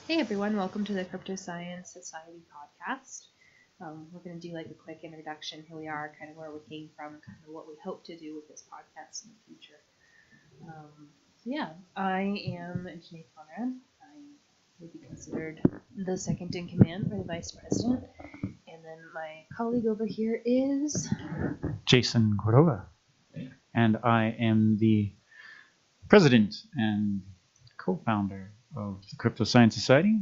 Hey everyone, welcome to the Cryptoscience Society podcast. We're going to do like a quick introduction, who we are, kind of where we came from, kind of what we hope to do with this podcast in the future. I am Janae Conrad. I would be considered the second in command or the vice president. And then my colleague over here is Jason Cordova, and I am the president and co-founder of the Cryptoscience Society,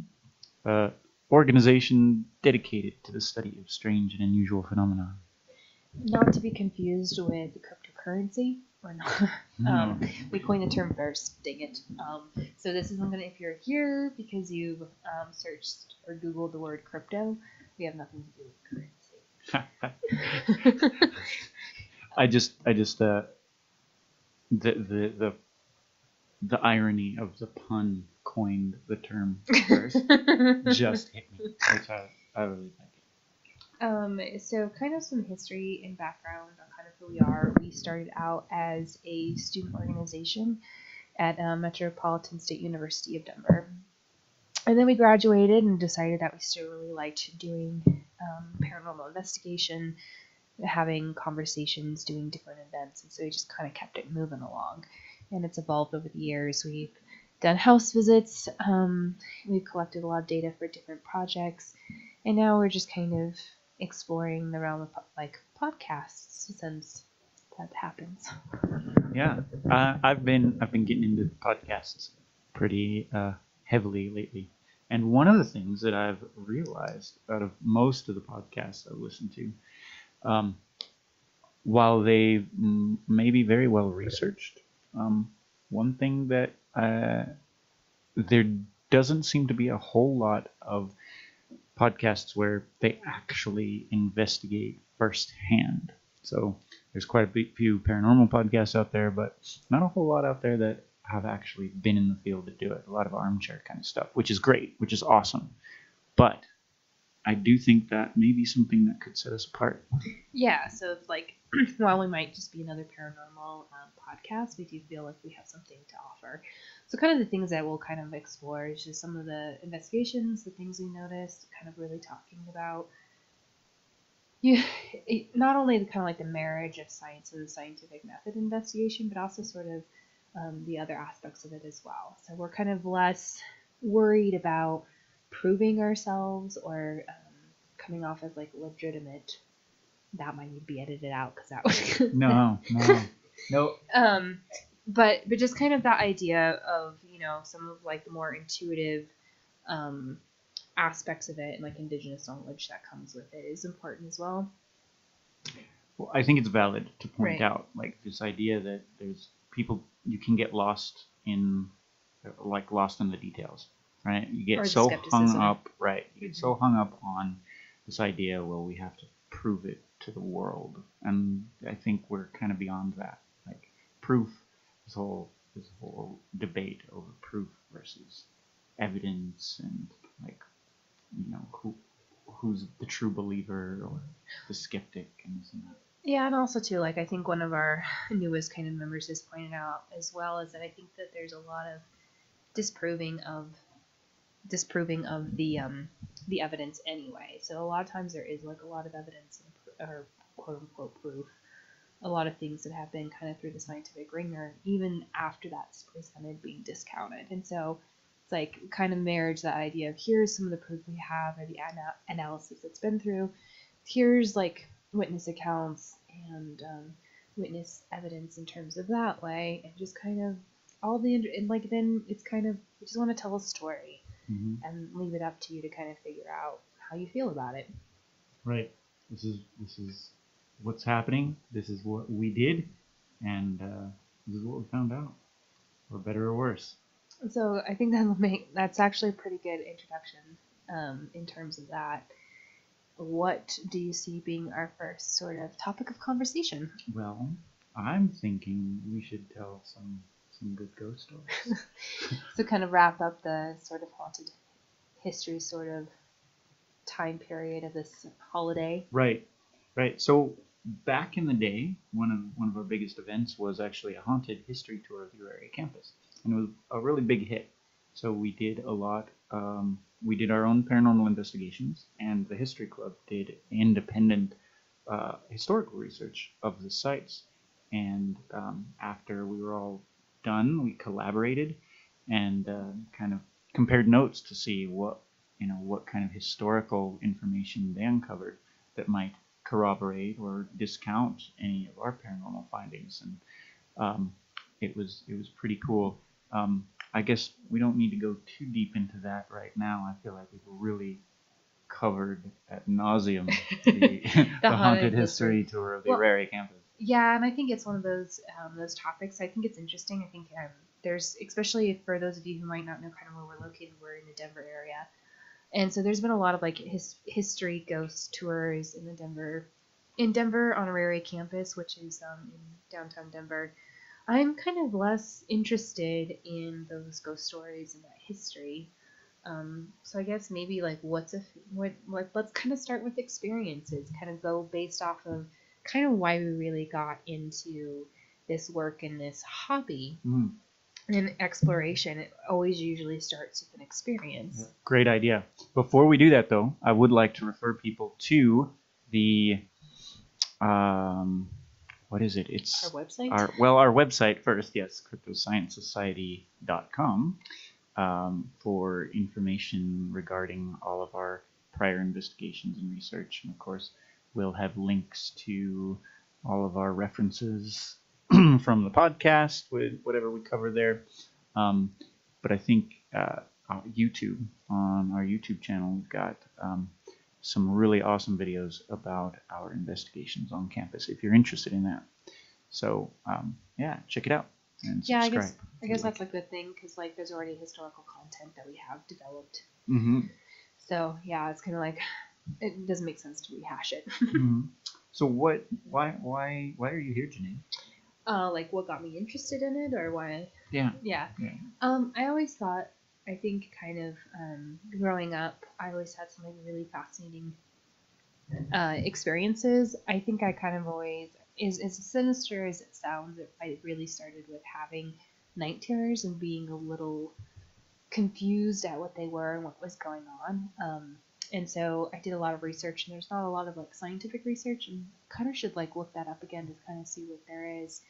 an organization dedicated to the study of strange and unusual phenomena. not to be confused with cryptocurrency. Or not. We coined the term first. Dang it. So this isn't gonna. If you're here because you've searched or Googled the word crypto, we have nothing to do with currency. The irony of the pun coined the term first just hit me. I really like it. So kind of some history and background on kind of who we are. We started out as a student organization at Metropolitan State University of Denver. And then we graduated and decided that we still really liked doing paranormal investigation, having conversations, doing different events. And so we just kind of kept it moving along. And it's evolved over the years. We've done house visits. We've collected a lot of data for different projects. And now we're just kind of exploring the realm of like podcasts since that happens. Yeah, I've been getting into podcasts pretty heavily lately, and one of the things that I've realized out of most of the podcasts I listen to, while they may be very well researched, one thing that there doesn't seem to be a whole lot of podcasts where they actually investigate firsthand. So there's quite a few paranormal podcasts out there, but not a whole lot out there that have actually been in the field to do it. A lot of armchair kind of stuff, which is great, which is awesome. But I do think that may be something that could set us apart. Yeah, so it's like, while we might just be another paranormal podcast, we do feel like we have something to offer. So kind of the things that we'll kind of explore is just some of the investigations, the things we noticed, kind of really talking about not only the kind of like the marriage of science and the scientific method investigation, but also sort of the other aspects of it as well. So we're kind of less worried about proving ourselves or coming off as like legitimate. That might need to be edited out because that would No. But just kind of that idea of some of like the more intuitive aspects of it and like indigenous knowledge that comes with it is important as well. Well, I think it's valid to point out like this idea that there's people you can get lost in the details, right? You get so hung up, right? You get so hung up on this idea, well, we have to prove it to the world, and I think we're kind of beyond that. Like proof, this whole debate over proof versus evidence, and like who's the true believer or the skeptic and this and that. Yeah, and also too, like I think one of our newest kind of members has pointed out as well is that I think that there's a lot of disproving of the evidence anyway. So a lot of times there is like a lot of evidence or quote unquote proof. A lot of things that have been kind of through the scientific ringer, even after that's presented, being discounted. And so it's like kind of marriage that idea of here's some of the proof we have or the analysis that's been through. Here's like witness accounts and witness evidence in terms of that way, and just kind of all the and like then it's kind of we just want to tell a story and leave it up to you to kind of figure out how you feel about it. Right. This is what's happening. This is what we did, and this is what we found out, or better or worse. So I think that's actually a pretty good introduction in terms of that. What do you see being our first sort of topic of conversation? Well, I'm thinking we should tell some good ghost stories. So kind of wrap up the sort of haunted history sort of time period of this holiday. Right. So back in the day, one of our biggest events was actually a haunted history tour of the area campus, and it was a really big hit. So we did a lot. We did our own paranormal investigations, and the History Club did independent historical research of the sites. And after we were all done, we collaborated and kind of compared notes to see what kind of historical information they uncovered that might corroborate or discount any of our paranormal findings. And it was pretty cool. I guess we don't need to go too deep into that right now. I feel like we've really covered ad nauseum the haunted history tour of the Rare campus. Yeah, and I think it's one of those topics. I think it's interesting. I think there's, especially for those of you who might not know kind of where we're located, we're in the Denver area, and so there's been a lot of like history ghost tours in Denver on a Rare campus, which is in downtown Denver. I'm kind of less interested in those ghost stories and that history. So I guess maybe like let's kind of start with experiences, kind of go based off of kind of why we really got into this work and this hobby. And exploration, it always usually starts with an experience. Yeah, great idea. Before we do that, though, I would like to refer people to the what is it? It's our website. Our website first. Yes, cryptosciencesocietyx.com for information regarding all of our prior investigations and research, and of course, we'll have links to all of our references from the podcast with whatever we cover there. But I think on our YouTube channel, we've got some really awesome videos about our investigations on campus if you're interested in that. So yeah, check it out and subscribe. Yeah, I guess that's a good thing because like there's already historical content that we have developed. So yeah, it's kind of like it doesn't make sense to rehash it. So why are you here, Janae? Like what got me interested in it, or why? Yeah. I always thought, I think kind of growing up, I always had some like really fascinating experiences. I think I kind of always, as sinister as it sounds, I really started with having night terrors and being a little confused at what they were and what was going on. And so I did a lot of research, and there's not a lot of like scientific research, and kind of should like look that up again to kind of see what there is.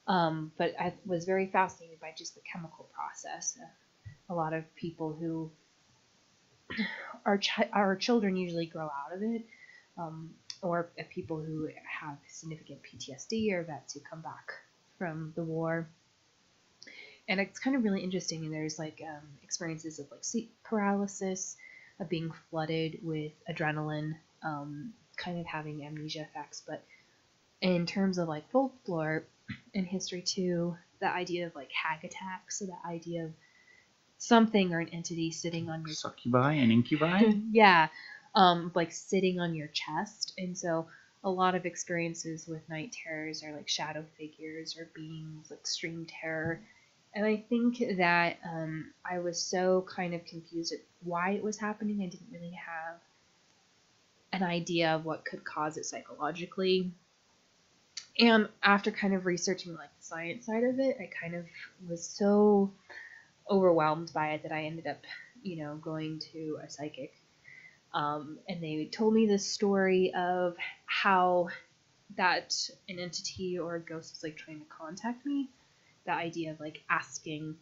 But I was very fascinated by just the chemical process. A lot of people who our children usually grow out of it, or people who have significant PTSD or vets who come back from the war. And it's kind of really interesting. And there's like experiences of like sleep paralysis, of being flooded with adrenaline, kind of having amnesia effects. But in terms of like folklore and history too, the idea of like hag attacks, so the idea of something or an entity sitting on your succubi and incubi. Yeah, like sitting on your chest. And so a lot of experiences with night terrors are like shadow figures or beings, like extreme terror. And I think that I was so kind of confused at why it was happening. I didn't really have an idea of what could cause it psychologically. And after kind of researching like the science side of it, I kind of was so overwhelmed by it that I ended up, going to a psychic. And they told me this story of how that an entity or a ghost was like trying to contact me. The idea of like asking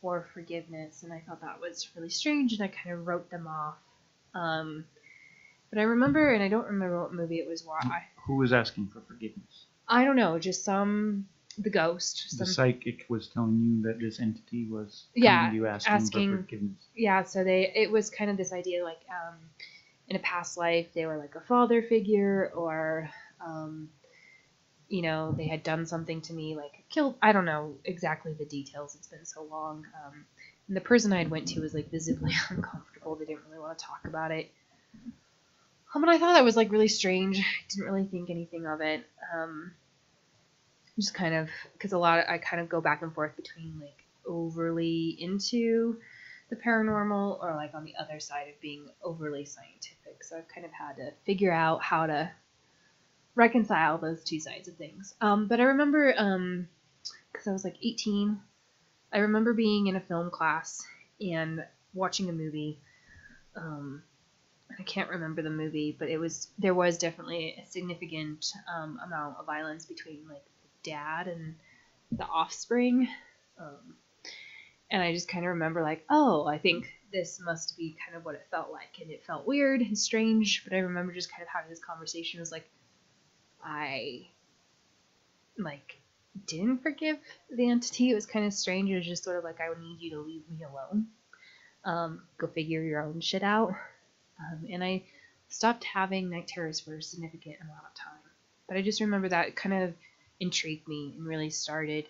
for forgiveness, and I thought that was really strange, and I kind of wrote them off. But I remember, and I don't remember what movie it was. Who was asking for forgiveness? I don't know, just the ghost. The psychic was telling you that this entity was coming to you asking for forgiveness. Yeah, so it was kind of this idea like in a past life they were like a father figure, or they had done something to me, like killed. I don't know exactly the details. It's been so long. And the person I went to was like visibly uncomfortable. They didn't really want to talk about it. But I thought that was like really strange. I didn't really think anything of it. Just kind of, because I kind of go back and forth between like overly into the paranormal or like on the other side of being overly scientific. So I've kind of had to figure out how to reconcile those two sides of things. But I remember, because I was like 18, I remember being in a film class, and watching a movie. I can't remember the movie, but there was definitely a significant amount of violence between like the dad and the offspring. And I just kind of remember like, oh, I think this must be kind of what it felt like. And it felt weird and strange, but I remember just kind of having this conversation. It was like, I like didn't forgive the entity. It was kind of strange. It was just sort of like, I would need you to leave me alone. Go figure your own shit out. And I stopped having night terrors for a significant amount of time. But I just remember that it kind of intrigued me and really started.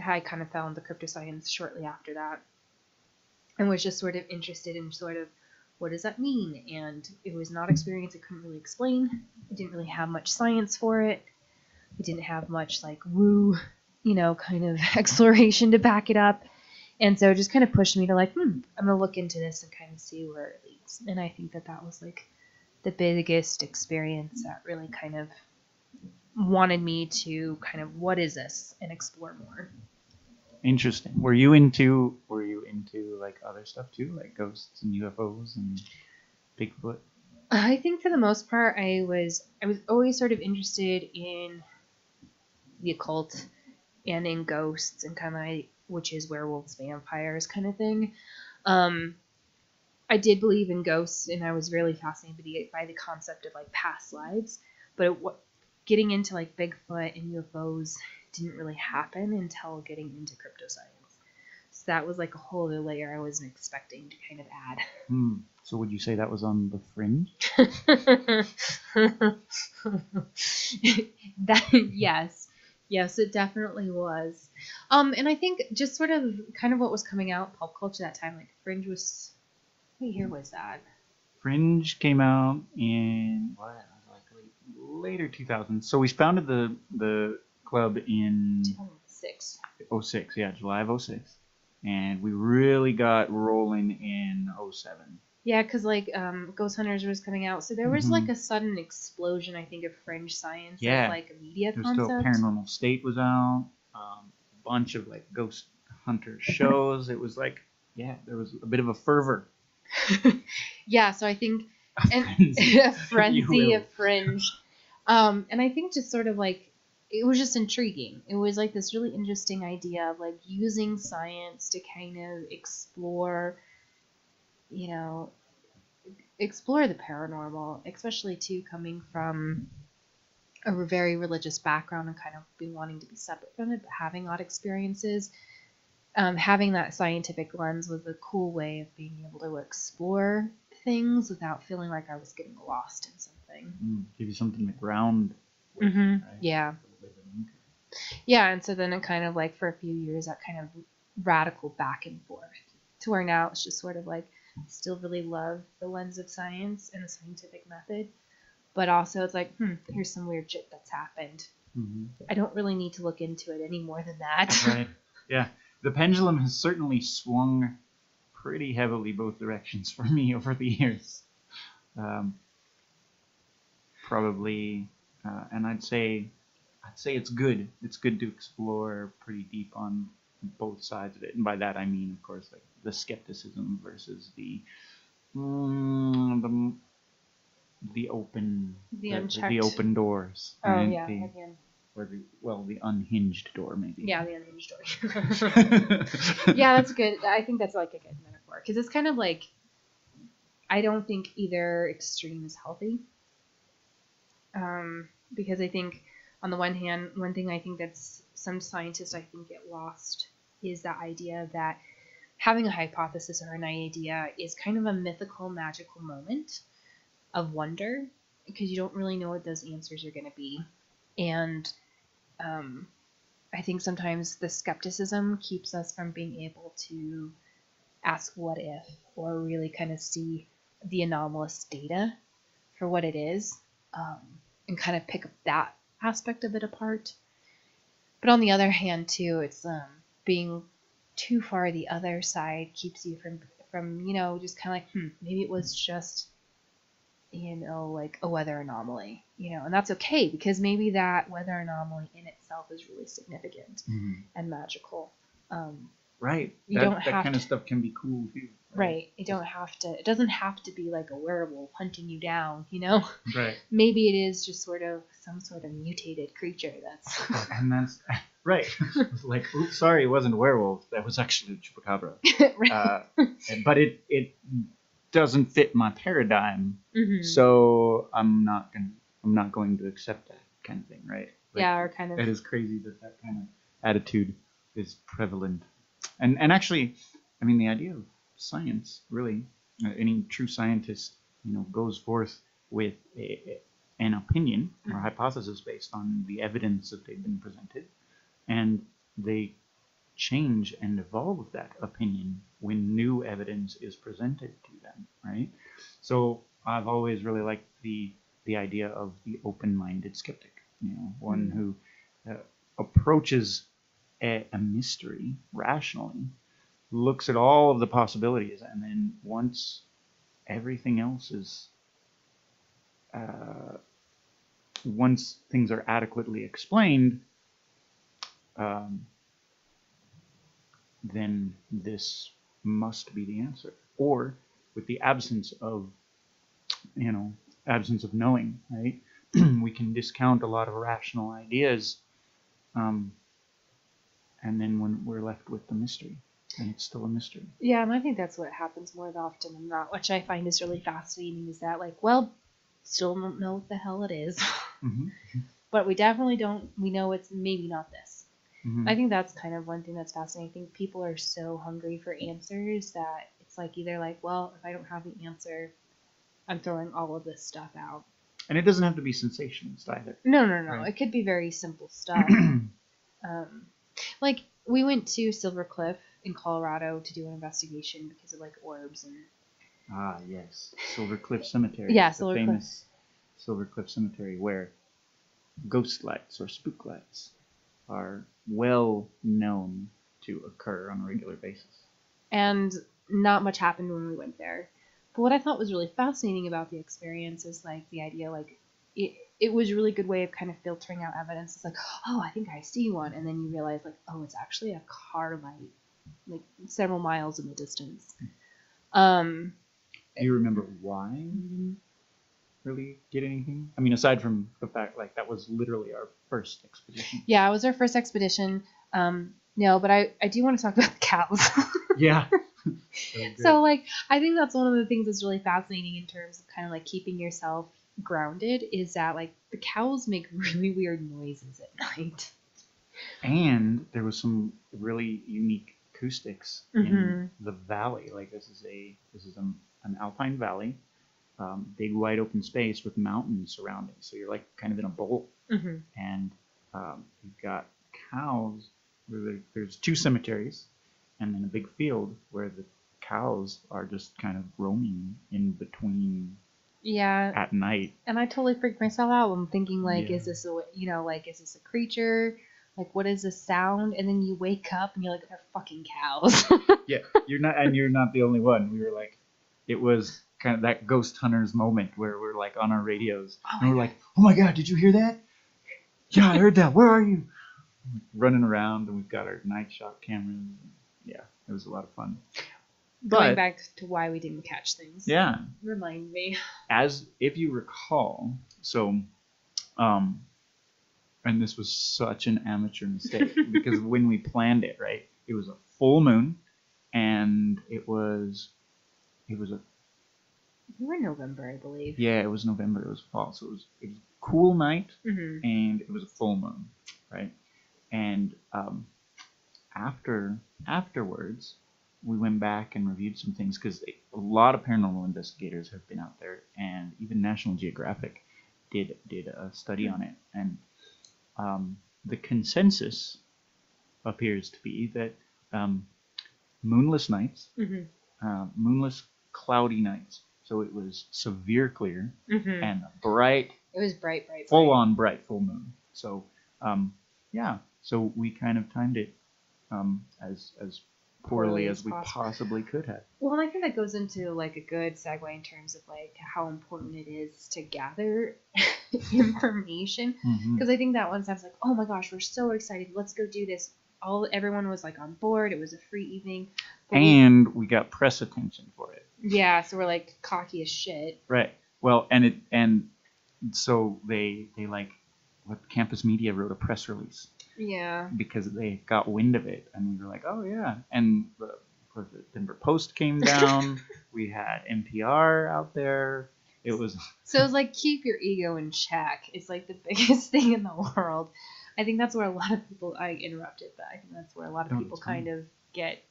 I kind of fell into cryptoscience shortly after that and was just sort of interested in sort of what does that mean? And it was not experience I couldn't really explain. I didn't really have much science for it. I didn't have much like woo, kind of exploration to back it up. And so it just kind of pushed me to like, I'm going to look into this and kind of see where it leads. And I think that was like the biggest experience that really kind of wanted me to kind of, what is this, and explore more. Interesting. Were you into like other stuff too, like ghosts and UFOs and Bigfoot? I think for the most part, I was always sort of interested in the occult and in ghosts and kind of like witches, werewolves, vampires kind of thing. I did believe in ghosts, and I was really fascinated by the concept of like past lives. But getting into like Bigfoot and UFOs didn't really happen until getting into cryptoscience. So that was like a whole other layer I wasn't expecting to kind of add. So would you say that was on the fringe? Yes, it definitely was. And I think just sort of kind of what was coming out pop culture that time, like Fringe was. What year was that? Fringe came out in later 2000s. So we founded the club in 2006. 06, yeah, July of 06. And we really got rolling in 07. Yeah, because like Ghost Hunters was coming out, so there was like a sudden explosion, I think, of fringe science as like a media concept. Still Paranormal State was out, a bunch of like ghost hunter shows. It was like, there was a bit of a fervor. Yeah, so I think a frenzy of fringe. And I think just sort of like it was just intriguing. It was like this really interesting idea of like using science to kind of explore the paranormal, especially too coming from a very religious background and kind of being wanting to be separate from it, but having odd experiences. Having that scientific lens was a cool way of being able to explore things without feeling like I was getting lost in something. Give you something to ground with, right? Yeah. Yeah, and so then it kind of like for a few years that kind of radical back and forth to where now it's just sort of like I still really love the lens of science and the scientific method, but also it's like, here's some weird shit that's happened. I don't really need to look into it any more than that. Right. Yeah. The pendulum has certainly swung pretty heavily both directions for me over the years. Probably, and I'd say it's good. It's good to explore pretty deep on both sides of it, and by that I mean, of course, like the skepticism versus the open, the open doors. Oh, right? Yeah. Or the unhinged door, maybe. Yeah, the unhinged door. Yeah, that's good. I think that's like a good metaphor because it's kind of like I don't think either extreme is healthy. Because I think on the one hand, one thing I think that's some scientists I think get lost is that idea that having a hypothesis or an idea is kind of a mythical, magical moment of wonder because you don't really know what those answers are going to be. And I think sometimes the skepticism keeps us from being able to ask what if or really kind of see the anomalous data for what it is and kind of pick up that aspect of it apart. But on the other hand, too, it's being too far the other side keeps you from just kind of like, maybe it was just like a weather anomaly, and that's okay because maybe that weather anomaly in itself is really significant and magical. Right. You that don't that have kind to, of stuff can be cool too. right. You don't have to. It doesn't have to be like a werewolf hunting you down. You know. Right. Maybe it is just sort of some sort of mutated creature that's. And that's right. It's like, oops, sorry, it wasn't a werewolf. That was actually a chupacabra. Right. But it doesn't fit my paradigm, Mhm. so I'm not going to accept that kind of thing, right? Like, Yeah, or kind of. it is crazy that kind of attitude is prevalent. And actually, I mean, the idea of science, really, any true scientist, goes forth with an opinion or hypothesis based on the evidence that they've been presented, and they change and evolve that opinion when new evidence is presented to them, right? So I've always really liked the idea of the open-minded skeptic, one who approaches a mystery rationally, looks at all of the possibilities, and then once everything else is once things are adequately explained, um, then this must be the answer. Or with the absence of knowing, right? We can discount a lot of rational ideas, and then when we're left with the mystery, and it's still a mystery. Yeah, and I think that's what happens more often than not, which I find is really fascinating. Is that like, well, still don't know what the hell it is, Mm-hmm. but we definitely don't. We know it's maybe not this. Mm-hmm. I think that's kind of one thing that's fascinating. I think people are so hungry for answers that it's like either like, well, if I don't have the answer, I'm throwing all of this stuff out. And it doesn't have to be sensationalist either. No. Right. It could be very simple stuff. Like we went to Silver Cliff in Colorado to do an investigation because of like orbs and. Ah, yes, Silver Cliff Cemetery. Yeah, the famous Silver Cliff Cemetery, where ghost lights or spook lights are well known to occur on a regular basis. And not much happened when we went there. But what I thought was really fascinating about the experience is like the idea, like it was a really good way of kind of filtering out evidence. It's like, oh, I think I see one, and then you realize like, oh, it's actually a car light, like several miles in the distance. Do you remember why we didn't really get anything? I mean, aside from the fact like that was literally our first expedition. Yeah, it was our first expedition. No, but I do want to talk about the cows. Yeah. So like I think that's one of the things that's really fascinating in terms of kind of like keeping yourself grounded is that like the cows make really weird noises at night. And there was some really unique acoustics in the valley. Like this is an alpine valley, big wide open space with mountains surrounding. So you're like kind of in a bowl, and you've got cows. There's two cemeteries, and then a big field where the cows are just kind of roaming in between. Yeah. At night. And I totally freaked myself out. I'm thinking like, Yeah. is this is this a creature? Like, what is this sound? And then you wake up and you're like, they're fucking cows. Yeah, you're not the only one. We were like, it was kind of that ghost hunters moment where we're like on our radios and we're like, oh my god, did you hear that? Yeah, I heard that. Where are you? Running around, and we've got our night shot cameras. Yeah, it was a lot of fun. Going back to why we didn't catch things. Yeah. Remind me. As if you recall, so, and this was such an amateur mistake because when we planned it, right, it was a full moon, and it was a. We were in November, I believe. Yeah, it was November. It was fall, so it was a cool night, Mm-hmm. and it was a full moon, right? And afterwards, we went back and reviewed some things because a lot of paranormal investigators have been out there, and even National Geographic did a study on it, and the consensus appears to be that moonless nights, moonless cloudy nights. So it was severe clear and bright. It was bright. Full on bright full moon. So yeah. So we kind of timed it as poorly as we possibly could have. Well, and I think that goes into like a good segue in terms of like how important it is to gather information. Because I think that one sounds like, oh my gosh, we're so excited, let's go do this. everyone was like on board. It was a free evening. And we got press attention for it. Yeah, so we're like cocky as shit. Right. Well, and so they like what Campus Media wrote a press release. Yeah. Because they got wind of it, and we were like, oh yeah. And the Denver Post came down. We had NPR out there. It was like keep your ego in check. It's like the biggest thing in the world. I think that's where a lot of people. I interrupted, but I think that's where a lot of people kind of get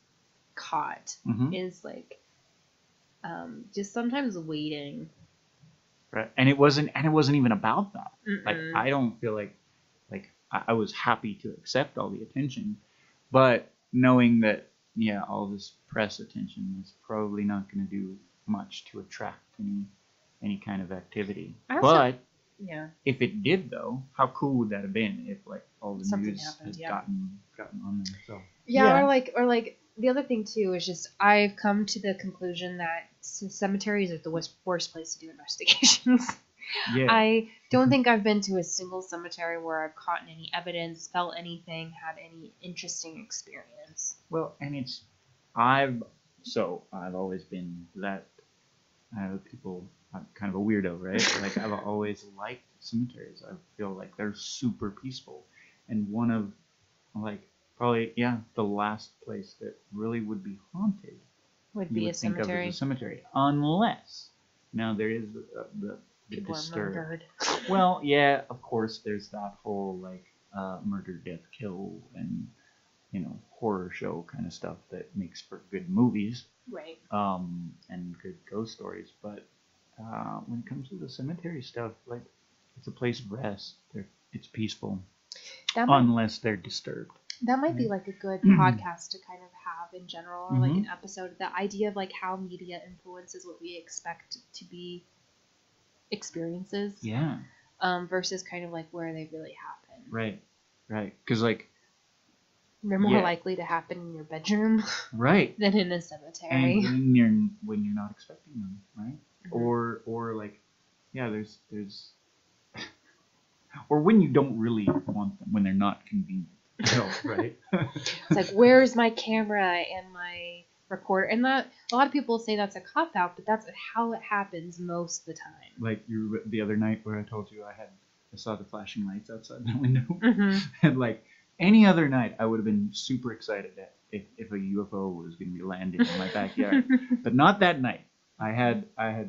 caught. Is like just sometimes waiting. Right, and it wasn't even about that. Mm-mm. Like I don't feel like I was happy to accept all the attention, but knowing that all this press attention is probably not going to do much to attract any kind of activity. But if it did, though, how cool would that have been if like all the something news happened, had gotten on them? So or like the other thing too is just I've come to the conclusion that cemeteries are the worst place to do investigations. Yeah. I don't think I've been to a single cemetery where I've caught any evidence, felt anything, had any interesting experience. Well, and I've always been that people. I'm kind of a weirdo, right? Like I've always liked cemeteries. I feel like they're super peaceful, and one of like probably the last place that really would be haunted would be a cemetery. Think of as a cemetery, unless now there is the people are murdered. Well, yeah, of course, there's that whole like murder, death, kill, and horror show kind of stuff that makes for good movies, right? And good ghost stories. But when it comes to the cemetery stuff, like it's a place of rest. It's peaceful, unless they're disturbed. That might be like a good podcast to kind of have in general, or like an episode. The idea of like how media influences what we expect to be experiences, versus kind of like where they really happen. Right, because like they're more likely to happen in your bedroom, right, than in a cemetery, and when you're not expecting them, right, or like there's or when you don't really want them, when they're not convenient. Right. It's like, where's my camera and my recorder? And that a lot of people say that's a cop out, but that's how it happens most of the time. Like the other night where I told you I saw the flashing lights outside my window, and like any other night I would have been super excited if a UFO was going to be landed in my backyard, but not that night. I had it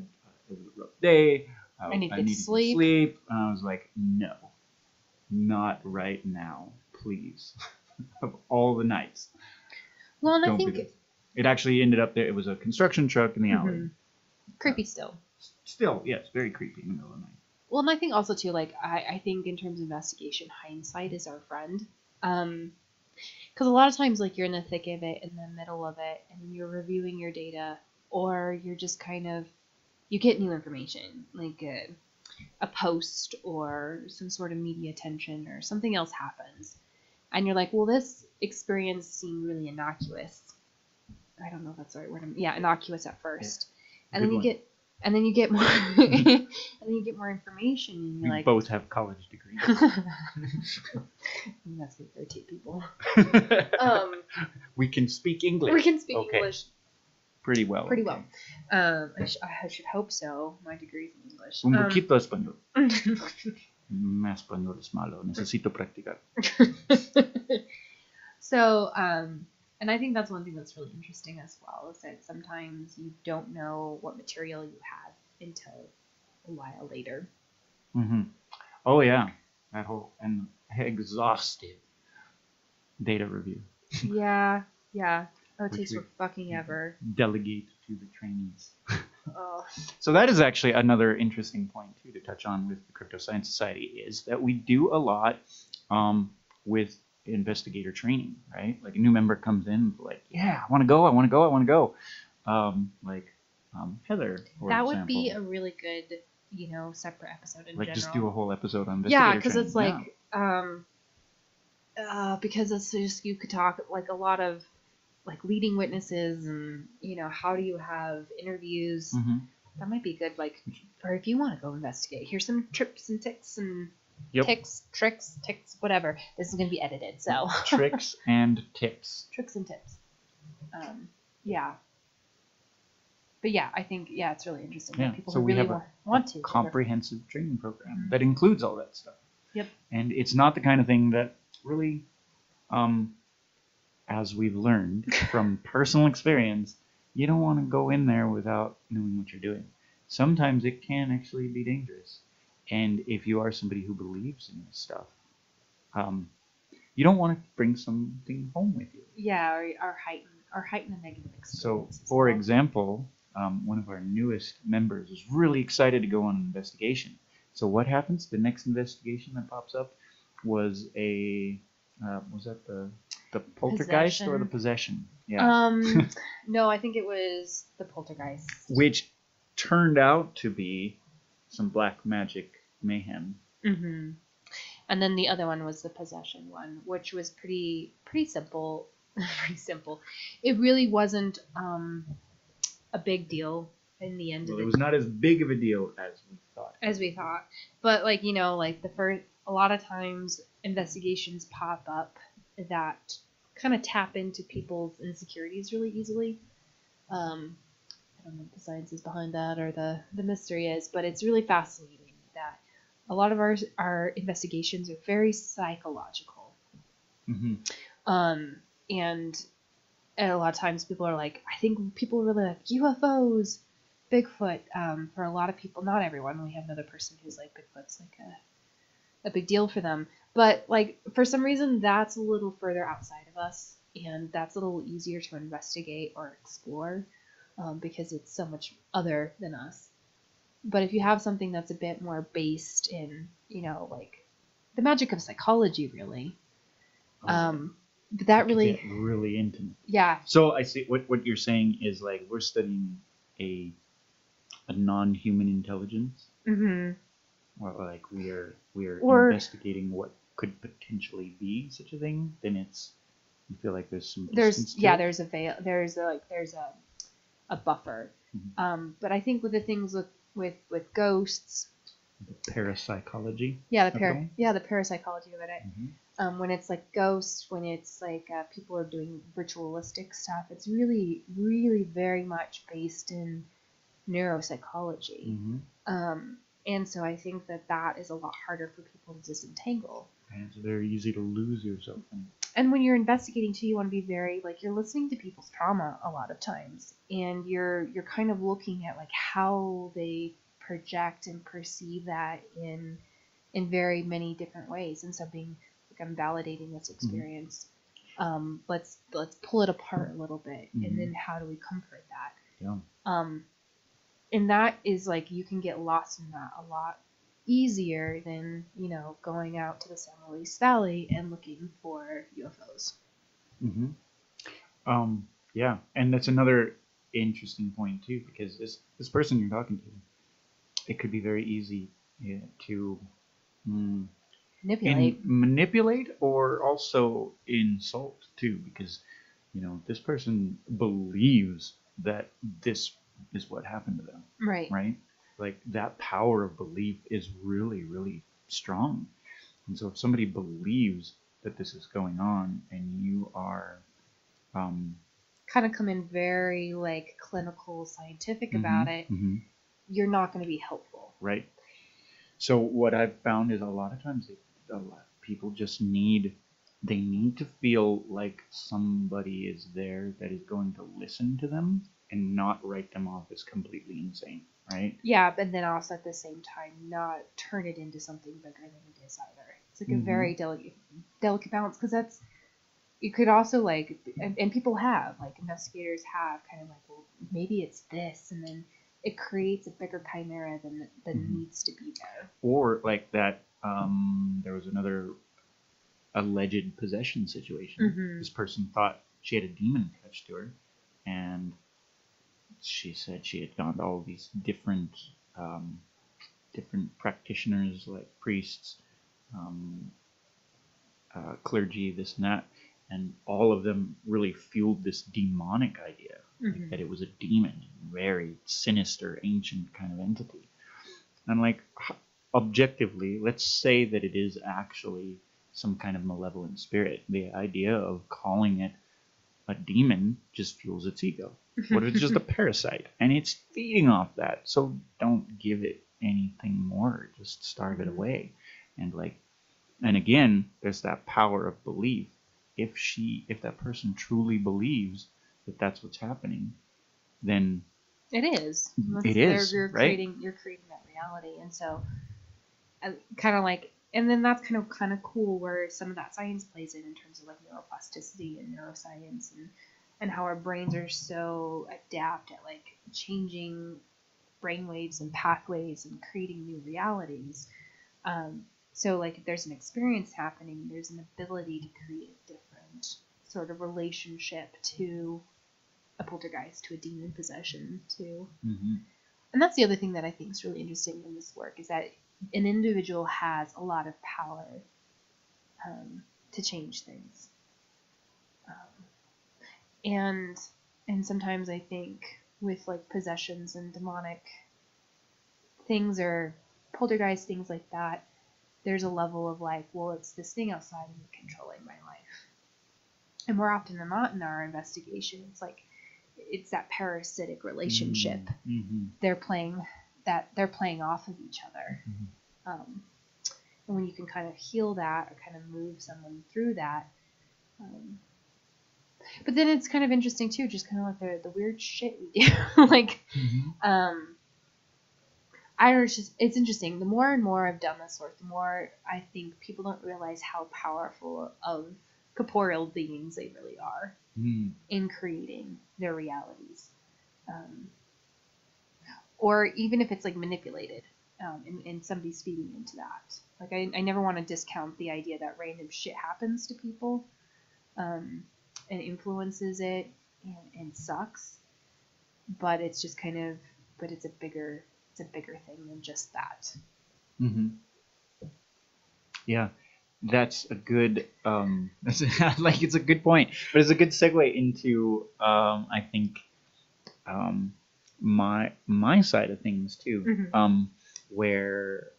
was a rough day. I needed to sleep. And I was like, no, not right now. Please, of all the nights. Well, and I think it actually ended up there. It was a construction truck in the alley. Creepy still. Still, yes, very creepy in the middle of the night. Well, and I think also too, like I think in terms of investigation, hindsight is our friend. Because a lot of times, like you're in the thick of it, in the middle of it, and you're reviewing your data, or you're just kind of you get new information, like a post or some sort of media attention or something else happens. And you're like, well, this experience seemed really innocuous. I don't know if that's the right word. Innocuous at first. And then you get more more information and you're we both have college degrees. That's going to irritate people. We can speak English. English. Pretty well. I should hope so. My degree's in English. Un poquito español. Mi español es malo. Necesito practicar. So, and I think that's one thing that's really interesting as well, is that sometimes you don't know what material you have until a while later. Oh, yeah. That whole and exhaustive data review. Yeah. Oh, it takes for fucking ever. Delegate to the trainees. So that is actually another interesting point, too, to touch on with the Cryptoscience Society, is that we do a lot with investigator training, right? Like a new member comes in, like, I want to go. Like Heather, for that example. Would be a really good, separate episode in general. Like just do a whole episode on investigator training. Yeah, because it's like, because it's just, you could talk like a lot of like leading witnesses and, how do you have interviews? That might be good, like, or if you want to go investigate, here's some tips and tricks and Yep. tricks, ticks, whatever. This is going to be edited, so. Tricks and tips. Tricks and tips. Yeah. But yeah, I think, it's really interesting. Yeah. That people So who we really have want to. comprehensive training program that includes all that stuff. Yep. And it's not the kind of thing that really, as we've learned from personal experience, you don't want to go in there without knowing what you're doing. Sometimes it can actually be dangerous. And if you are somebody who believes in this stuff, you don't want to bring something home with you. Yeah, or heighten a negative experience. So, for example, one of our newest members is really excited to go on an investigation. So what happens? The next investigation that pops up was was that the poltergeist or the possession? Yeah. No, I think it was the poltergeist. Which turned out to be some black magic mayhem. Mm-hmm. And then the other one was the possession one, which was pretty simple. Pretty simple. It really wasn't a big deal in the end. Well, it was not as big of a deal as we thought. But a lot of times investigations pop up that kind of tap into people's insecurities really easily. I don't know what the science is behind that or the mystery is, but it's really fascinating that a lot of our investigations are very psychological. Mm-hmm. And a lot of times people are like, I think people really like UFOs, Bigfoot. For a lot of people, not everyone. We have another person who's like, Bigfoot's like a big deal for them. But like for some reason, that's a little further outside of us, and that's a little easier to investigate or explore because it's so much other than us. But if you have something that's a bit more based in, like the magic of psychology, really. But that really get really intimate. Yeah. So I see what you're saying is like we're studying a non-human intelligence. Mm-hmm. Or like we're investigating what could potentially be such a thing. Then you feel like there's some distance to it. There's a veil. There's a buffer. Mm-hmm. But I think with the things with ghosts. The parapsychology. Yeah, the parapsychology of it. Mm-hmm. When it's like ghosts, when it's like people are doing ritualistic stuff, it's really, really very much based in neuropsychology. Mm-hmm. And so I think that is a lot harder for people to disentangle. And it's very easy to lose yourself in. And when you're investigating too, you want to be very you're listening to people's trauma a lot of times, and you're kind of looking at like how they project and perceive that in very many different ways. And so being like, I'm validating this experience. Mm-hmm. Let's pull it apart a little bit, mm-hmm. and then how do we comfort that? Yeah. And that is like you can get lost in that a lot easier than going out to the San Luis Valley and looking for UFOs. Mm-hmm. Yeah, and that's another interesting point too, because this person you're talking to, it could be very easy to manipulate or also insult too, because this person believes that this is what happened to them. Right? Like that power of belief is really, really strong. And so if somebody believes that this is going on and you are kind of come in very like clinical scientific mm-hmm, about it, mm-hmm. you're not going to be helpful. Right. So what I've found is a lot of times people just need to feel like somebody is there that is going to listen to them and not write them off as completely insane, right? Yeah, but then also at the same time not turn it into something bigger than it is either. It's like mm-hmm. a very delicate balance, because you could also like, and people have, like investigators have kind of like, well, maybe it's this, and then it creates a bigger chimera than mm-hmm. needs to be there. Or like that, there was another alleged possession situation. Mm-hmm. This person thought she had a demon attached to her, and she said she had gone to all these different practitioners, like priests, clergy, this and that, and all of them really fueled this demonic idea, mm-hmm. like that it was a demon, very sinister, ancient kind of entity. And like, objectively, let's say that it is actually some kind of malevolent spirit. The idea of calling it a demon just fuels its ego. What if it's just a parasite and it's feeding off that? So don't give it anything more. Just starve it away. And again, there's that power of belief. If that person truly believes that that's what's happening, then it is. You're right? creating that reality, and so kind of like, and then that's kind of cool where some of that science plays in terms of like neuroplasticity and neuroscience and how our brains are so adept at like changing brainwaves and pathways and creating new realities. So like if there's an experience happening, there's an ability to create a different sort of relationship to a poltergeist, to a demon possession, to. Mm-hmm. And that's the other thing that I think is really interesting in this work, is that an individual has a lot of power to change things. And sometimes I think with like possessions and demonic things or poltergeist things like that, there's a level of like, well, it's this thing outside of me controlling my life. And more often than not in our investigation, it's that parasitic relationship. Mm-hmm. They're playing off of each other. Mm-hmm. And when you can kind of heal that or kind of move someone through that. But then it's kind of interesting too, just kind of like the weird shit we do. Like, mm-hmm. I don't know, it's interesting. The more and more I've done this work, the more I think people don't realize how powerful of corporeal beings they really are in creating their realities. Or even if it's like manipulated, and somebody's feeding into that. Like I never want to discount the idea that random shit happens to people, and influences it and sucks. But it's just it's a bigger thing than just that. Mm-hmm. Yeah, that's a good. It's a good point, but it's a good segue into I think my side of things too, mm-hmm. Where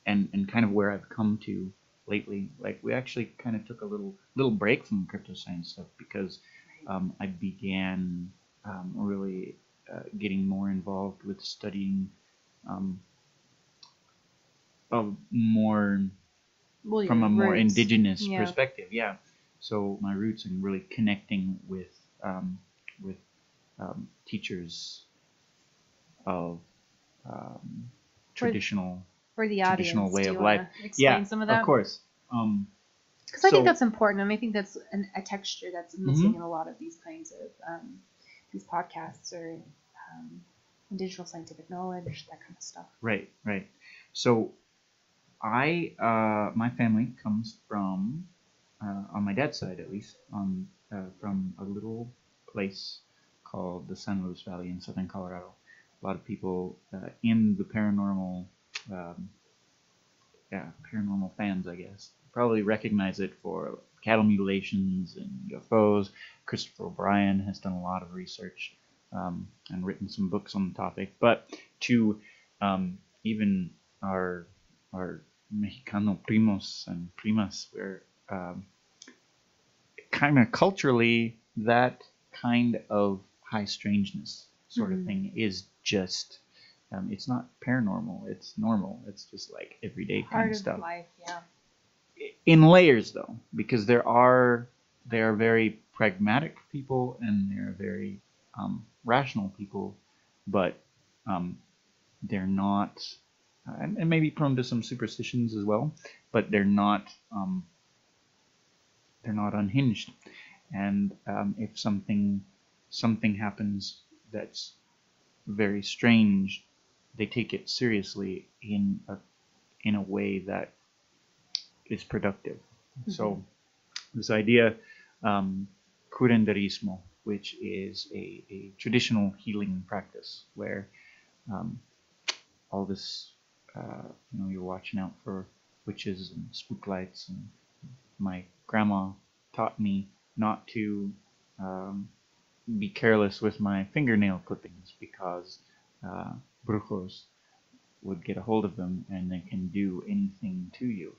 and kind of where I've come to lately. Like we actually kind of took a little break from cryptoscience stuff because I began really getting more involved with studying more from a more indigenous perspective. Yeah. So my roots and really connecting with teachers of traditional way of life. Explain some of that? Of course. Because I think that's important, and I think that's a texture that's missing mm-hmm. in a lot of these kinds of these podcasts or digital scientific knowledge, that kind of stuff. Right. So my family comes from, on my dad's side at least, from a little place called the San Luis Valley in southern Colorado. A lot of people in the paranormal fans, I guess, probably recognize it for cattle mutilations and UFOs. Christopher O'Brien has done a lot of research and written some books on the topic. But to even our Mexicano primos and primas, where kind of culturally that kind of high strangeness sort of thing is just it's not paranormal, it's normal, it's just like everyday kind of stuff. Life, yeah. In layers though, because they are very pragmatic people and they're very rational people, but they're not and maybe prone to some superstitions as well, but they're not unhinged. And if something happens that's very strange, they take it seriously in a way that is productive. Mm-hmm. So this idea, curanderismo, which is a traditional healing practice where all this, you're watching out for witches and spook lights. And my grandma taught me not to be careless with my fingernail clippings because brujos would get a hold of them and they can do anything to you.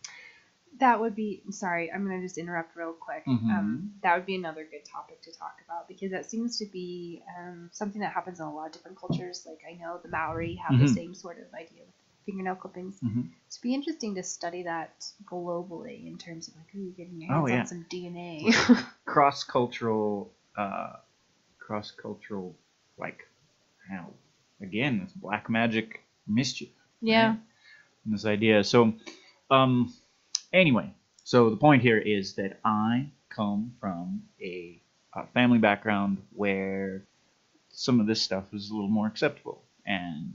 That would be, sorry, I'm going to just interrupt real quick. Mm-hmm. That would be another good topic to talk about, because that seems to be something that happens in a lot of different cultures. Like, I know the Maori have the same sort of idea with fingernail clippings. It'd be interesting to study that globally in terms of, like, you're getting your hands on some DNA. Cross-cultural, like, how, again, it's black magic mischief. Yeah. Right? And this idea. So, anyway, so the point here is that I come from a family background where some of this stuff was a little more acceptable. And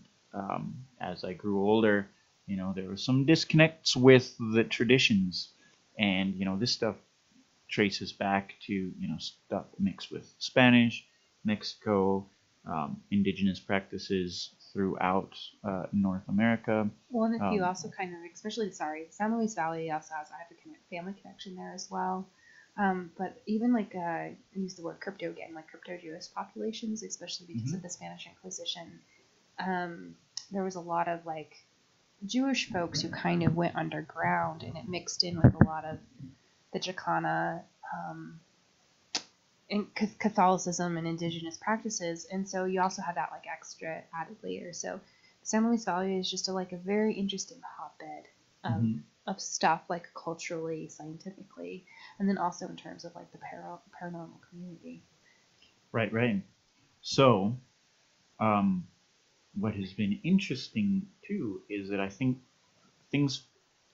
as I grew older, there were some disconnects with the traditions. And, this stuff traces back to, stuff mixed with Spanish, Mexico, indigenous practices throughout North America. Well, and if you also kind of, especially, San Luis Valley also has, I have a family connection there as well. But even like, I use the word crypto again, like crypto-Jewish populations, especially because of the Spanish Inquisition. There was a lot of like Jewish folks who kind of went underground, and it mixed in with a lot of the Chicana Catholicism and indigenous practices. And so you also have that like extra added layer. So San Luis Valley is just a very interesting hotbed of stuff, like culturally, scientifically, and then also in terms of like the paranormal community. Right. So, what has been interesting too is that I think things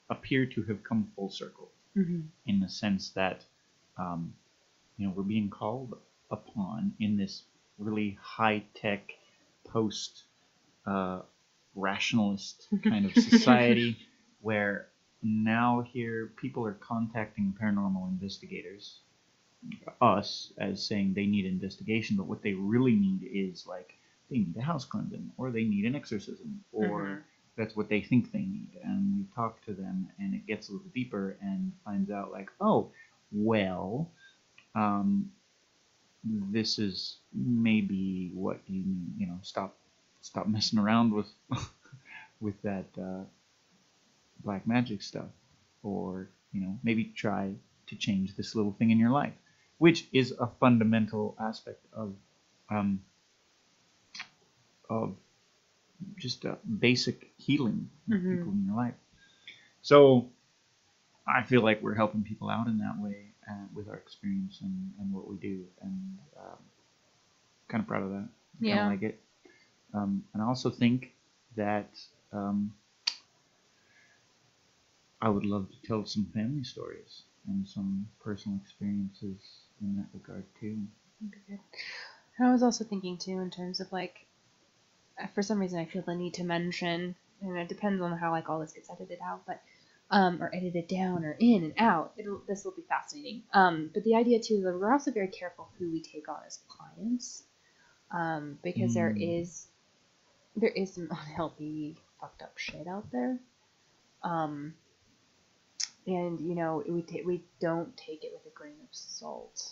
appear to have come full circle in the sense that, we're being called upon in this really high-tech post-rationalist kind of society where now here people are contacting paranormal investigators, us, as saying they need investigation, but what they really need is like they need a house cleansing or they need an exorcism or that's what they think they need. And we talk to them and it gets a little deeper and finds out like, oh, well, this is maybe what you need, stop messing around with with that black magic stuff, or maybe try to change this little thing in your life, which is a fundamental aspect of just basic healing of people in your life. So I feel like we're helping people out in that way with our experience and what we do, and kind of proud of that. Kind of like it. And I also think that I would love to tell some family stories and some personal experiences in that regard too. Okay. And I was also thinking too in terms of like, for some reason I feel the need to mention, and it depends on how like all this gets edited out, but or edited down or in and out. This will be fascinating. But the idea too that we're also very careful who we take on as clients, because there is some unhealthy, fucked up shit out there. And we don't take it with a grain of salt.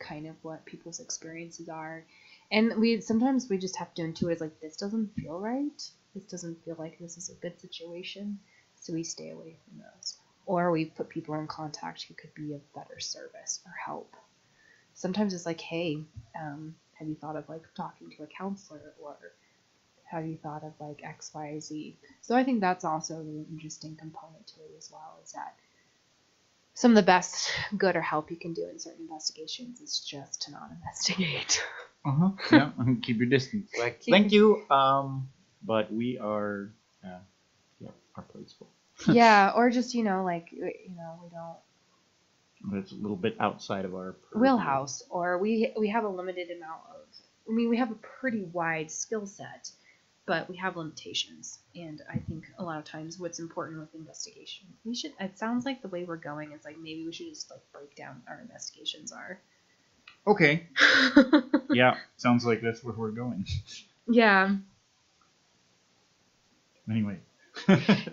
Kind of what people's experiences are, and sometimes we just have to intuit like, this doesn't feel right. This doesn't feel like this is a good situation. So we stay away from those. Or we put people in contact who could be of better service or help. Sometimes it's like, hey, have you thought of like talking to a counselor, or have you thought of like X, Y, Z? So I think that's also a really interesting component to it as well, is that some of the best good or help you can do in certain investigations is just to not investigate. Yeah, keep your distance. Like, thank you, but we are... our plate's full. Yeah, or just, we don't... But it's a little bit outside of our wheelhouse, or we have a limited amount of... we have a pretty wide skill set, but we have limitations. And I think a lot of times what's important with investigation, it sounds like the way we're going is like, maybe we should just like break down our investigations are. Okay. Yeah, sounds like that's where we're going. Yeah. Anyway.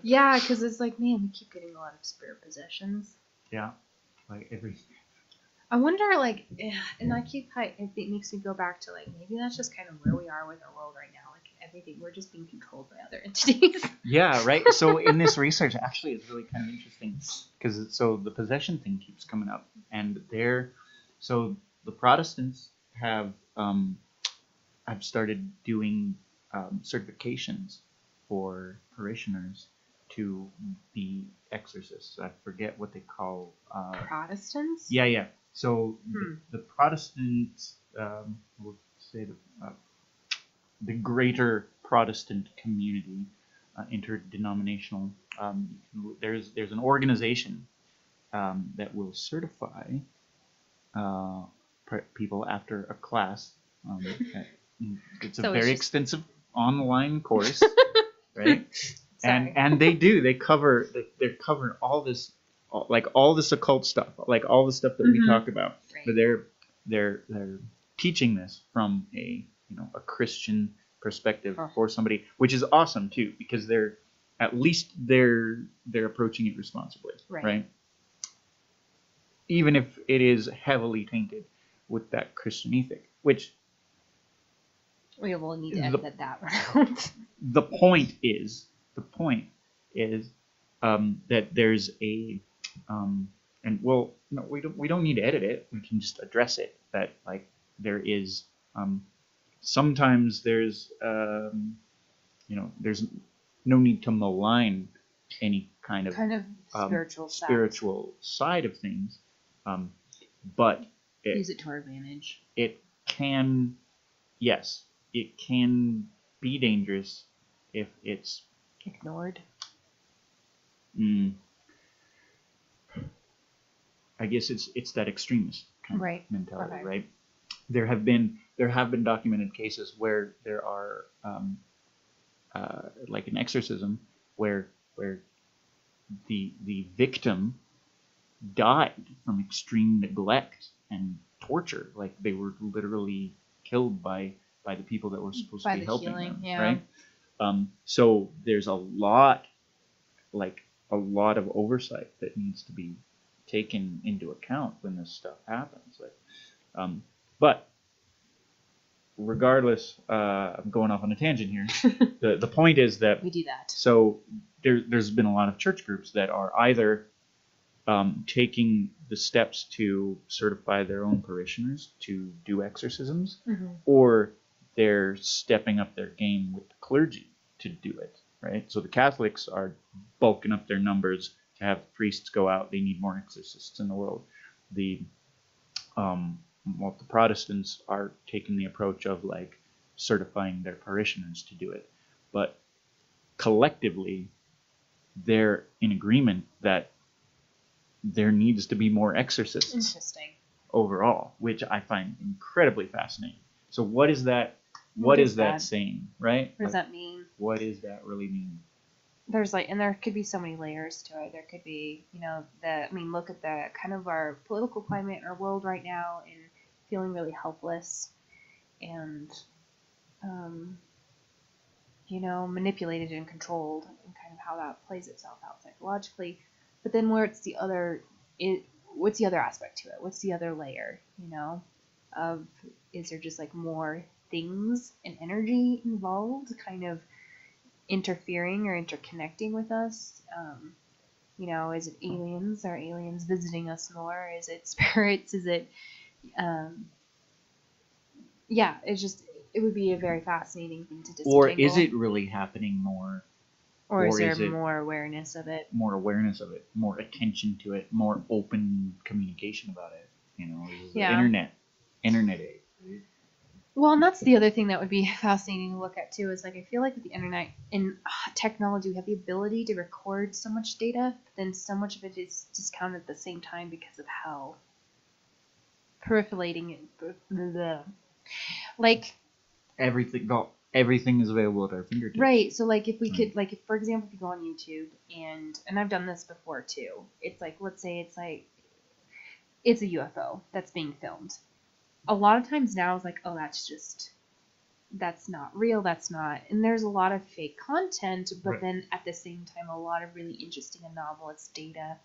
Yeah, because it's like, man, we keep getting a lot of spirit possessions. Yeah, like every... I wonder, like, and I it makes me go back to, like, maybe that's just kind of where we are with our world right now. Like, everything, we're just being controlled by other entities. Yeah, right. So in this research, actually, it's really kind of interesting because so the possession thing keeps coming up, and so the Protestants have started doing certifications for parishioners to be exorcists. I forget what they call. Protestants? Yeah. So the Protestants, we'll say the greater Protestant community, interdenominational. There's an organization that will certify people after a class. It's a very extensive online course, right? And they're covering all this, like all this occult stuff, like all the stuff that we talk about. Right. But they're teaching this from a Christian perspective for somebody, which is awesome too, because they're approaching it responsibly, right? Even if it is heavily tainted with that Christian ethic, which we will need to edit that round. The point is that there's a and well, no, we don't need to edit it. We can just address it. That like there is sometimes there's there's no need to malign any kind of spiritual side of things, but use it to our advantage. It can be dangerous if it's ignored. I guess it's that extremist kind of mentality, okay. Right? There have been documented cases where there are like an exorcism where the victim died from extreme neglect and torture, like they were literally killed by the people that were supposed to be helping them, right? So there's a lot of oversight that needs to be taken into account when this stuff happens. But regardless, I'm going off on a tangent here. The point is that we do that. So there's been a lot of church groups that are either taking the steps to certify their own parishioners to do exorcisms, or they're stepping up their game with the clergy to do it, right? So the Catholics are bulking up their numbers to have priests go out. They need more exorcists in the world. The Protestants are taking the approach of like certifying their parishioners to do it. But collectively, they're in agreement that there needs to be more exorcists. Interesting. Overall, which I find incredibly fascinating. So what is that? What is that saying, right? What does that mean? What does that really mean? There's and there could be so many layers to it. There could be, look at the kind of our political climate in our world right now and feeling really helpless and, manipulated and controlled, and kind of how that plays itself out psychologically. But then what's the other aspect to it? What's the other layer, is there just like more things and energy involved kind of interfering or interconnecting with us? Is it aliens? Are aliens visiting us more? Is it spirits? Is it it would be a very fascinating thing to disentangle. Or is it really happening more? Or is there more awareness of it? More awareness of it, more attention to it, more open communication about it. The internet age. Well, and that's the other thing that would be fascinating to look at too, is like I feel like with the internet and technology, we have the ability to record so much data, but then so much of it is discounted at the same time because of how proliferating it. Like everything is available at our fingertips. Right. So like if we could, like if, for example, if you go on YouTube and I've done this before too, it's like, let's say it's a UFO that's being filmed. A lot of times now it's like, oh, that's not real. And there's a lot of fake content, but then at the same time, a lot of really interesting anomalous data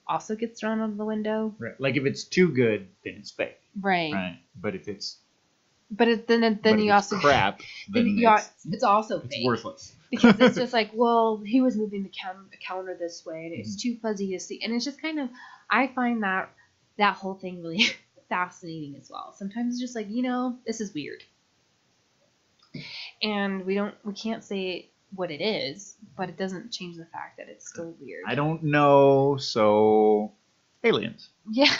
also gets thrown out of the window. Right. Like if it's too good, then it's fake. Right. Right. But if it's then you also crap, then it's also it's fake. worthless. Because it's just like, well, he was moving the counter this way, and it's too fuzzy to see, and it's just kind of, I find that whole thing really fascinating as well. Sometimes it's just like, this is weird, and we can't say what it is, but it doesn't change the fact that it's still weird. I don't know, so aliens. Yeah.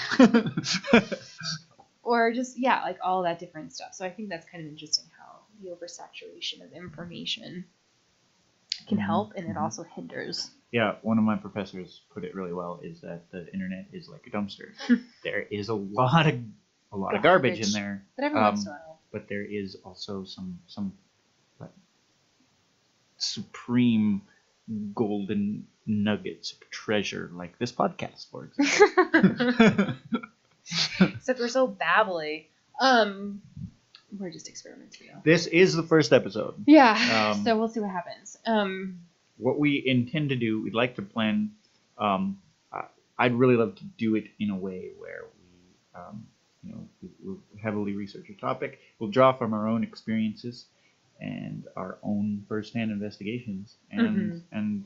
Or just, like all that different stuff. So I think that's kind of interesting how the oversaturation of information can help, and it also hinders. Yeah, one of my professors put it really well, is that the internet is like a dumpster. There is a lot of garbage in there. But every once in a while. But there is also some like, supreme golden nuggets of treasure, like this podcast, for example. Except we're so babbly. We're just experimenting now. This is the first episode. Yeah. So we'll see what happens. What we intend to do, we'd like to plan. I'd really love to do it in a way where we'll heavily research a topic. We'll draw from our own experiences and our own firsthand investigations, and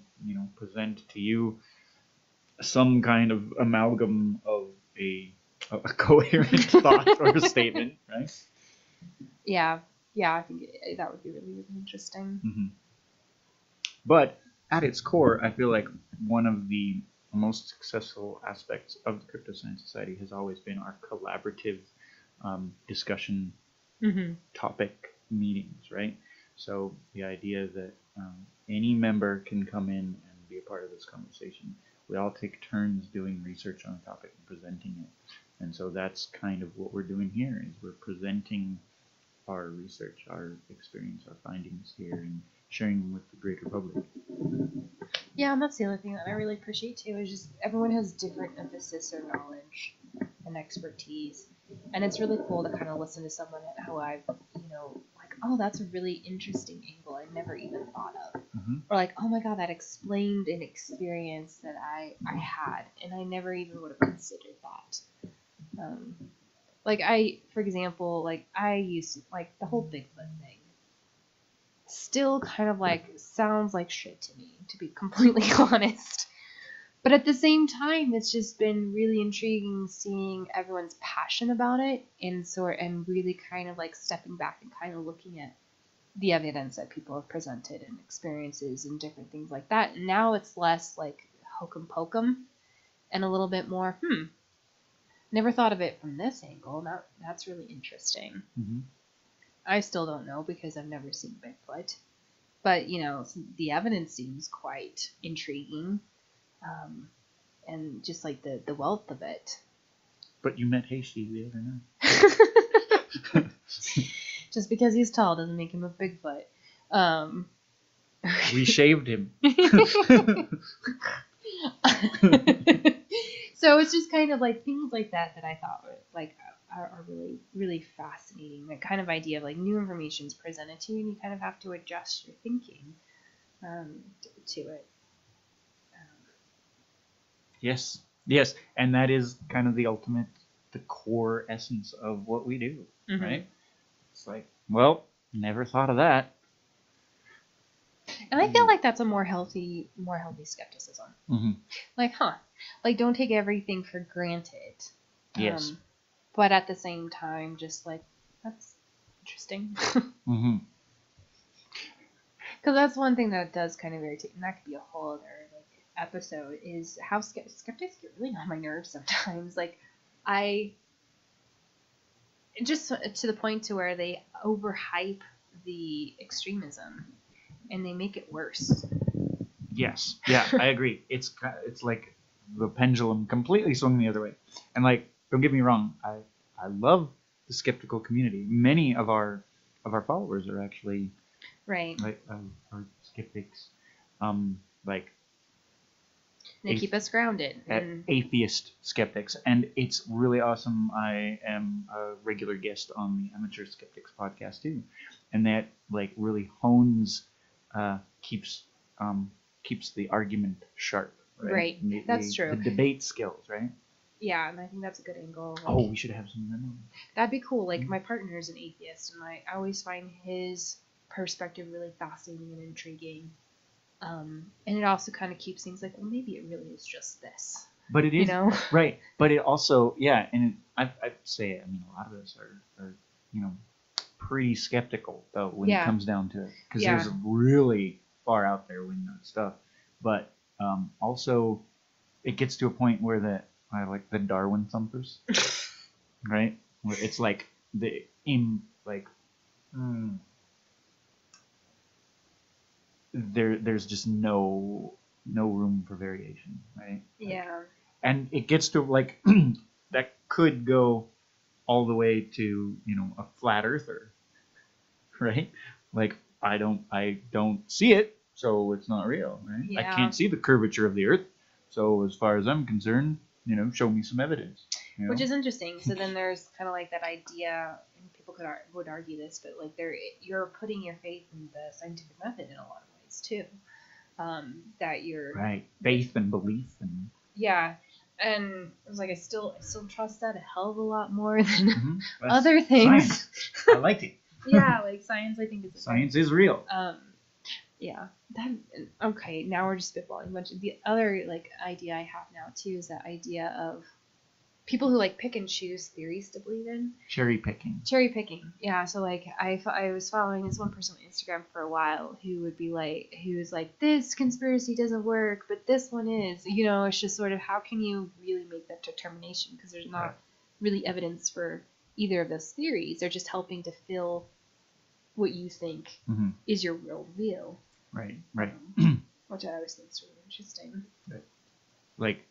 present to you some kind of amalgam of a coherent thought or a statement, right? Yeah, I think that would be really, really interesting. Mm-hmm. But at its core, I feel like one of the most successful aspects of the Cryptoscience Society has always been our collaborative discussion topic meetings, right? So the idea that any member can come in and be a part of this conversation. We all take turns doing research on a topic and presenting it. And so that's kind of what we're doing here, is we're presenting our research, our experience, our findings here, and sharing them with the greater public. Yeah, and that's the other thing that I really appreciate too, is just everyone has different emphasis or knowledge and expertise. And it's really cool to kind of listen to someone and how I've, like, oh, that's a really interesting angle I never even thought of. Or like, oh my God, that explained an experience that I had, and I never even would have considered that. For example, I used, the whole Bigfoot thing still kind of, sounds like shit to me, to be completely honest. But at the same time, it's just been really intriguing seeing everyone's passion about it, and really kind of, stepping back and kind of looking at the evidence that people have presented and experiences and different things like that. And now it's less, hokum pokum and a little bit more, never thought of it from this angle. That's really interesting. I still don't know because I've never seen Bigfoot. But, the evidence seems quite intriguing. And just, the wealth of it. But you met Hasty the other night. Just because he's tall doesn't make him a Bigfoot. We shaved him. So it's just kind of things like that I thought were are really, really fascinating. That kind of idea of new information is presented to you, and you kind of have to adjust your thinking to it. Yes, and that is kind of the core essence of what we do, right? It's well, never thought of that. And I feel like that's a more healthy skepticism. Don't take everything for granted. Yes. But at the same time, just that's interesting. Because that's one thing that does kind of irritate, and that could be a whole other episode, is how skeptics get really on my nerves sometimes. Just to the point to where they overhype the extremism and they make it worse. Yes, yeah, I agree. It's like the pendulum completely swung the other way. And don't get me wrong, I love the skeptical community. Many of our followers are actually right, are skeptics. They keep us grounded. Atheist skeptics, and it's really awesome. I am a regular guest on the Amateur Skeptics podcast too, and that really hones, keeps the argument sharp, Right. That's true. The debate skills, right? Yeah, and I think that's a good angle. Like, Oh, we should have some of them. That'd be cool. Like, my partner is an atheist, and I always find his perspective really fascinating and intriguing. And it also kind of keeps things like, well, maybe it really is just this. But it is, you know? right. But it also, yeah, and I'd say, I mean, a lot of us are pretty skeptical, though, when it comes down to it. Because there's really far out there with that stuff. But also, it gets to a point where I like the Darwin thumpers, right? Where it's like there's just no room for variation, right? Yeah. And it gets to like that could go all the way to a flat earther, right? Like I don't see it, so it's not real, right? Yeah. I can't see the curvature of the earth, so as far as I'm concerned, show me some evidence. Which is interesting. So then there's kind of like that idea, and people would argue this, but like you're putting your faith in the scientific method in a lot of ways too. That you're right, faith and belief and and I was like, I still trust that a hell of a lot more than other things. Science. I like it. Yeah, like science, I think science is real. Yeah. Okay, now we're just spitballing a bunch. The other like idea I have now too is that idea of people who like pick and choose theories to believe in. Cherry picking. Yeah. So like I was following this one person on Instagram for a while who was like, this conspiracy doesn't work, but this one is. It's just sort of, how can you really make that determination? Because there's not really evidence for either of those theories. They're just helping to fill what you think is your real view. Right. Which I always think is really interesting. Right. Like,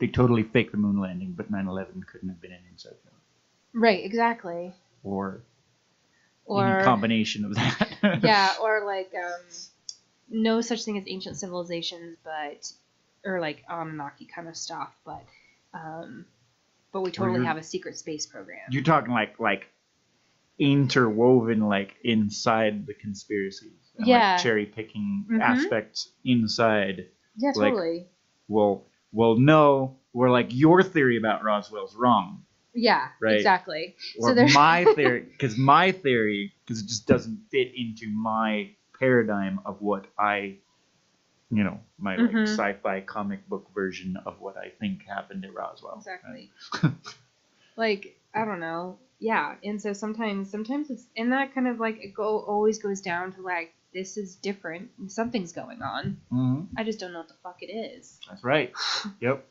they totally faked the moon landing, but 9/11 couldn't have been an inside job. Right, exactly. Or any combination of that. Yeah, or like no such thing as ancient civilizations, or like Anunnaki kind of stuff, but we totally have a secret space program. You're talking like interwoven like inside the conspiracies. And like cherry picking aspects inside. Yeah, totally. Like, well, no, we're like, your theory about Roswell's wrong. Yeah, right? Exactly. Or my theory, because it just doesn't fit into my paradigm of what my like sci-fi comic book version of what I think happened at Roswell. Exactly. Like, I don't know. Yeah, and so sometimes it's, and that kind of like always goes down to like, this is different. Something's going on. Mm-hmm. I just don't know what the fuck it is. That's right. Yep.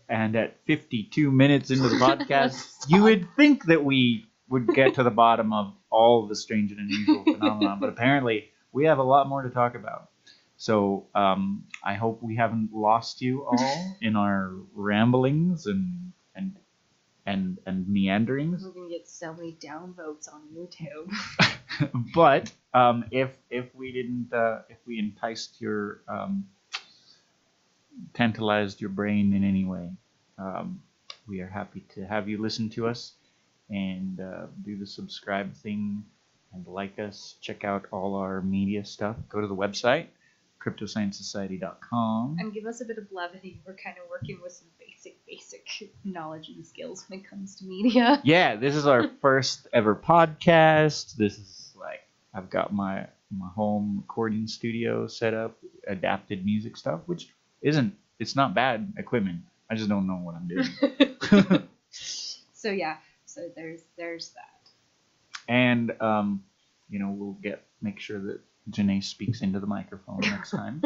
And at 52 minutes into the podcast, you would think that we would get to the bottom of all the strange and unusual phenomena, but apparently we have a lot more to talk about. So I hope we haven't lost you all in our ramblings and meanderings. We're gonna get so many downvotes on YouTube. But if we enticed your tantalized your brain in any way, we are happy to have you listen to us and do the subscribe thing and like us. Check out all our media stuff. Go to the website, cryptosciencesocietyx.com, and give us a bit of levity. We're kind of working with some basic knowledge and skills when it comes to media. Yeah, this is our first ever podcast. This is like, I've got my home recording studio set up, adapted music stuff, which it's not bad equipment. I just don't know what I'm doing. So there's that. And we'll make sure that Janae speaks into the microphone next time,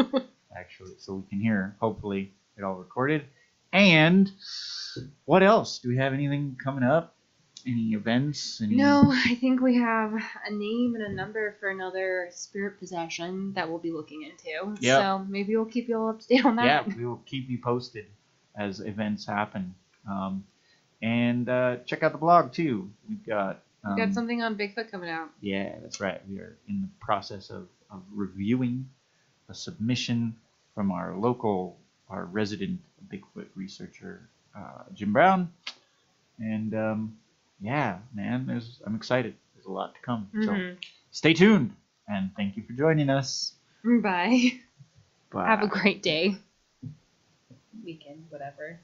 actually, so we can hear, hopefully, it all recorded. And what else? Do we have anything coming up? Any events? No, I think we have a name and a number for another spirit possession that we'll be looking into. Yep. So maybe we'll keep you all up to date on that. Yeah, we will keep you posted as events happen. And check out the blog, too. We've got something on Bigfoot coming out. Yeah, that's right. We are in the process of reviewing a submission from our resident Bigfoot researcher, Jim Brown. And yeah, man, I'm excited. There's a lot to come. So stay tuned, and thank you for joining us. Bye. Bye. Have a great day. Weekend, whatever.